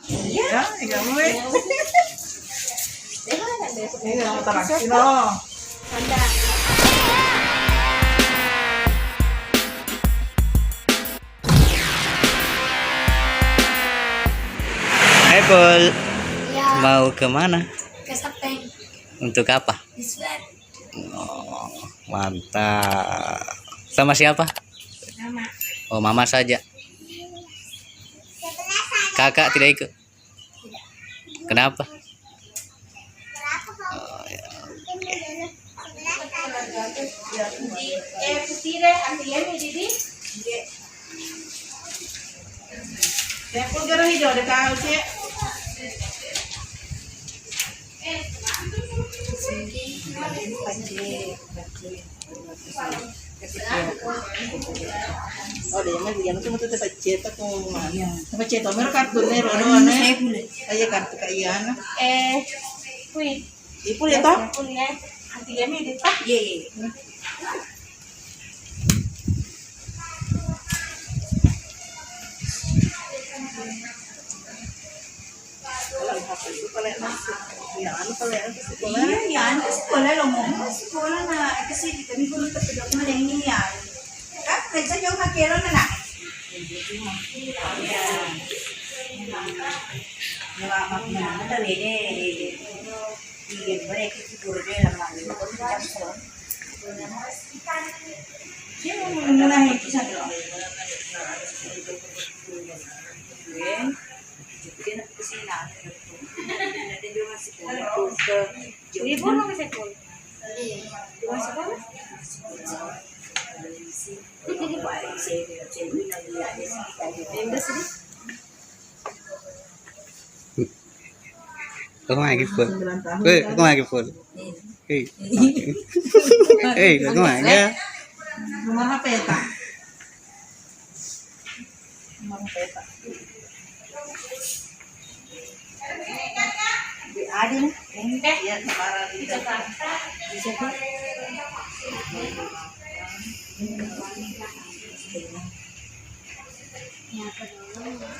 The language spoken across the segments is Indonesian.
Ya, ikaw mo eh. Ikaw mo tarang. Sino? Tanda. Hai Pul, Ya, mau kemana? ke Sepeng. Untuk apa? Isbat. Oh, mantap. Sama siapa? Nama. Oh, mama saja. Kakak tidak ikut. Kenapa? Oh, ya. Putih deh, antigen nih, Didi. Tempul gara hijau ada kau sih. Oh, dia mah dia cuma tuh tempat cetak tuh mana? Tempat cetak mer kartu ner ono ane. Ayo kartu kaian. Kuit. Ipul ya toh? Punya antigen nih, Didi. Iya, iya. Ya, anu pala ang sekolah. Iya, yan. Kasi wala lang mo. Kasi wala na. Kasi kami ko nung tapos na lang yan. Kan, kaya yung hakero na na. Nalamak na. Madali eh. Iya, balik siguro din naman. Sino mo nanahin ko sa doon? Dia nak kusina. Nanti dia masih ke Libur mau ke sekolah? Di sekolah? Enggak sih. Kau lagi Pul? Kau lagi Pul? Hei, hei, kau lagi? Rumah peta. Rumah peta. ada nih. Ya, para di Jakarta. Bisa tuh. Ya, kedua.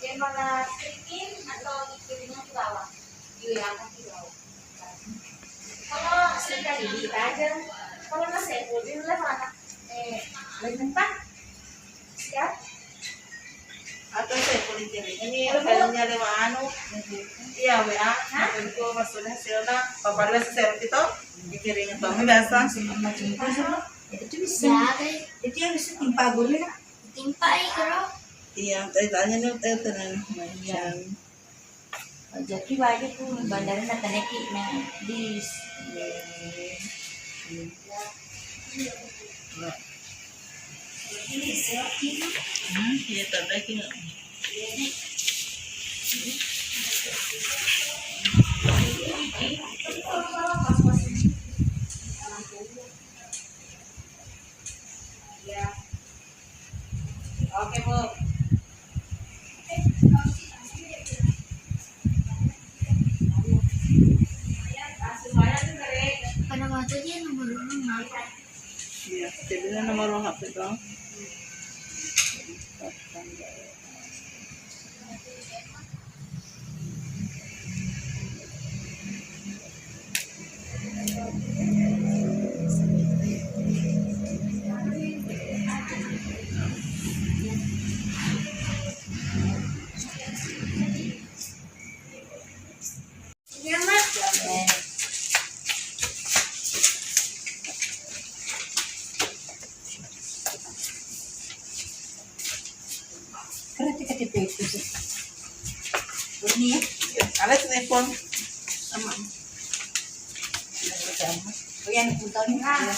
Yang mana bikin atau dikirimnya ke bawah? Iya, akan ke bawah. Kalau sudah di aja, kalau nggak saya boleh lah anak bertempat, siap? atau saya boleh kirim. Ini filenya lima anu. Iya, WA. Itu maksudnya hasilnya paparnya seserut itu dikirim kami biasa. Macam itu sama. Itu bisa. Ya, Itu yang bisa timpa gurih lah. timpa kalau Iya, tanya nih tenang macam. Jadi wajib tuh bandara nak naik na bis. Iya, tanda kini. Oke, Bu. pada waktu dia nomor rumah. Iya, jadi nomor HP dong. Ya, Mak. Karena kita itu sih. Ini ya. Ada telepon sama. Oh yan, punta ni ha.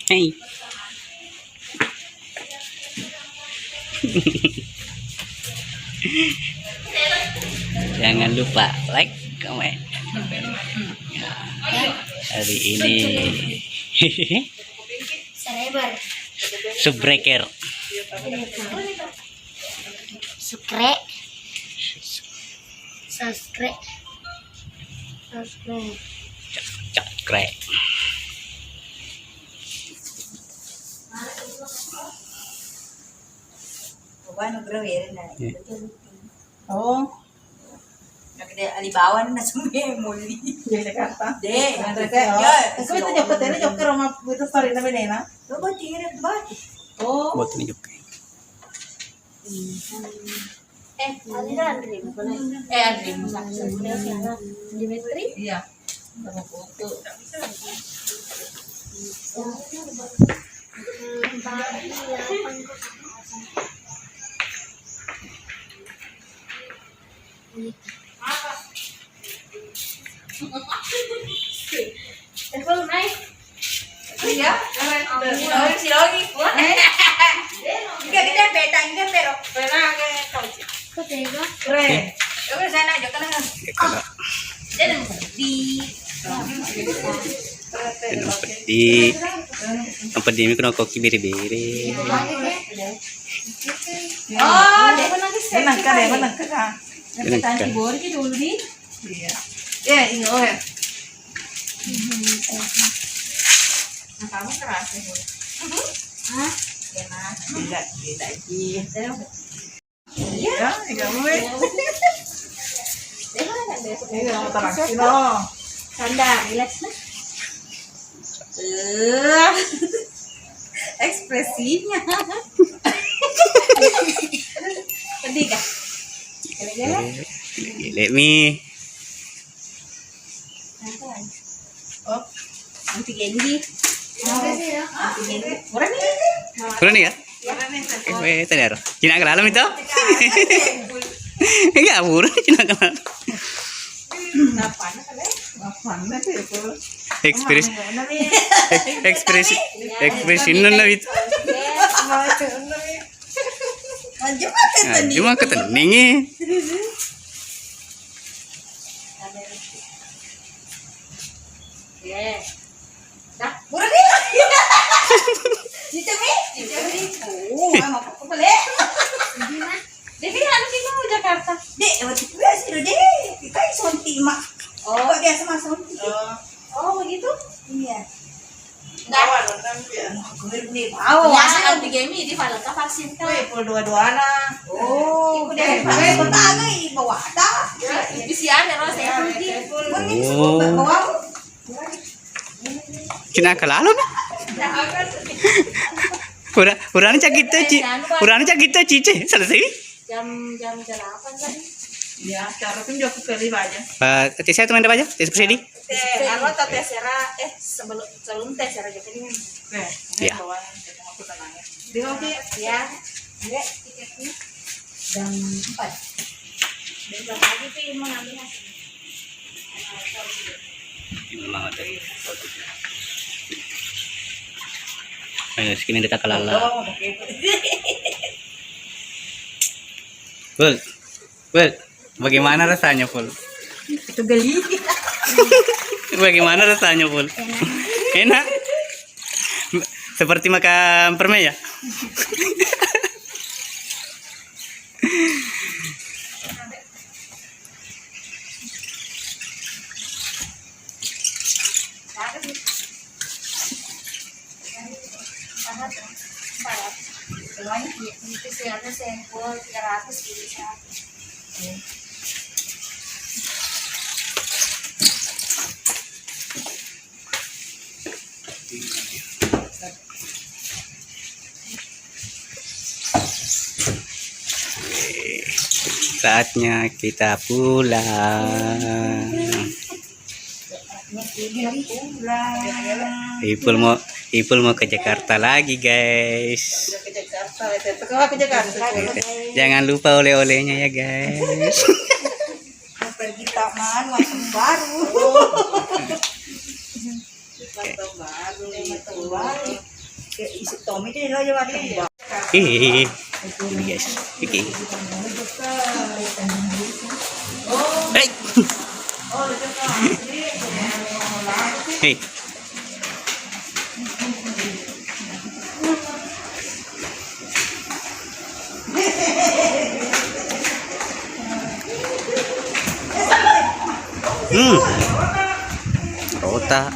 Hey. Jangan lupa like, comment. Ya, hari ini Serebar. Subbreaker. Subscribe. Subscribe. Subscribe. Subscribe. Ano grawin na. Oh, Nagda alibawan na sumemuli. di Jakarta. De, Aku itu nyokot ini nyokot rumah itu story na benena. Coba tingin ba? Oh, Buat tunjuk. Aliran dream. Dream. Dimitri. iya. Sama foto. Telepon naik. Iya. Orang si Logi. Kita beta ini pero. Pernah kayak kau sih. Kok tega? Keren. Coba sana aja kan. Kalau Jadi di di tempat di mikro koki biri-biri. Oh, dia pun lagi Menang kan ya, menang kan. Menangkan. Bor ki dulu di. Iya. Ya, ini oh ya. Nah, kamu keras ya. Hah? Enak. Tidak, tidak. Iya. Iya. Ya, enggak mau. Dia mana kan besok? Ini yang terakhir loh. Sandar, relax na. Ekspresinya. Sedih kah? Let me. Oh, anti genji. Anti genji. Murah nih. Kurang nih ya? Karena nih saya Tadi ada. Cina ke dalam itu? Enggak, burung Cina ke dalam. Kenapa? mana sih itu? Ekspresi ekspresi nuna itu. Nah, cuma keteningnya. Yeah. Murah nih. Cicami. Oh, mau apa boleh? Devi ano sih mau Jakarta? Dek, waktu itu biasa loh dek. Kita sonti mak. Oh, kok biasa mas sonti? Oh begitu? Iya. Bawa dong kan ya. Aku nih bawa. Biasa anti gemi di Valenta vaksin tuh. Wih, pul dua-dua na. Oh, udah pakai kota agak bawa ada. PCR ya Ros ya penting. Oh. Bawa. Cina ke lalu na. Urani cakit ci. Urani cakit cice. Selesai. Jam 8 tadi. Ya, cara pun juga pilih aja. Pak, saya teman aja. Seperti Ano ta tesera sebelum tesera jadi kan. Oke, Iya. ini bawa aku tenangnya. Di oke. Ya. Enggak, tiketnya jam 4. Besok pagi tuh mau ngambil hasil. Ayo, segini kita kelala. Oh, oke. Pul, bagaimana rasanya Pul? Itu geli. Bagaimana rasanya Pul? Enak. Seperti makan permen ya? Semuanya PCR-nya sampel 300 gitu. Saatnya kita pulang. Ipul mau ke Jakarta lagi, guys. Ke Jakarta, ke Jakarta. Jangan lupa oleh-olehnya ya, guys. Pergi taman macam baru. Mantap baru itu. Isi Tommy itu lo yang ada. Ini guys. Oke. Hey. Hey. Otak.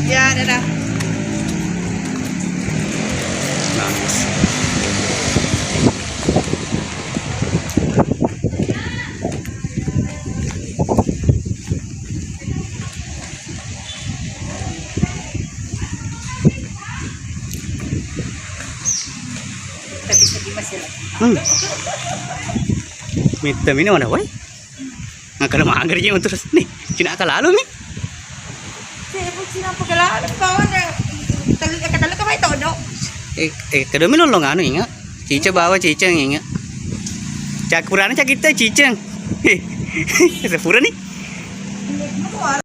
Ya, dadah. Bagus. Mitam ini mana, boy? Kalau mager aja terus nih, cina lalu nih. Sino pagkala kawan tali ka ba ito do? Kadami lo ngano inga. Cica bawa cica inga. Cak purana cak kita cica. Sepura nih.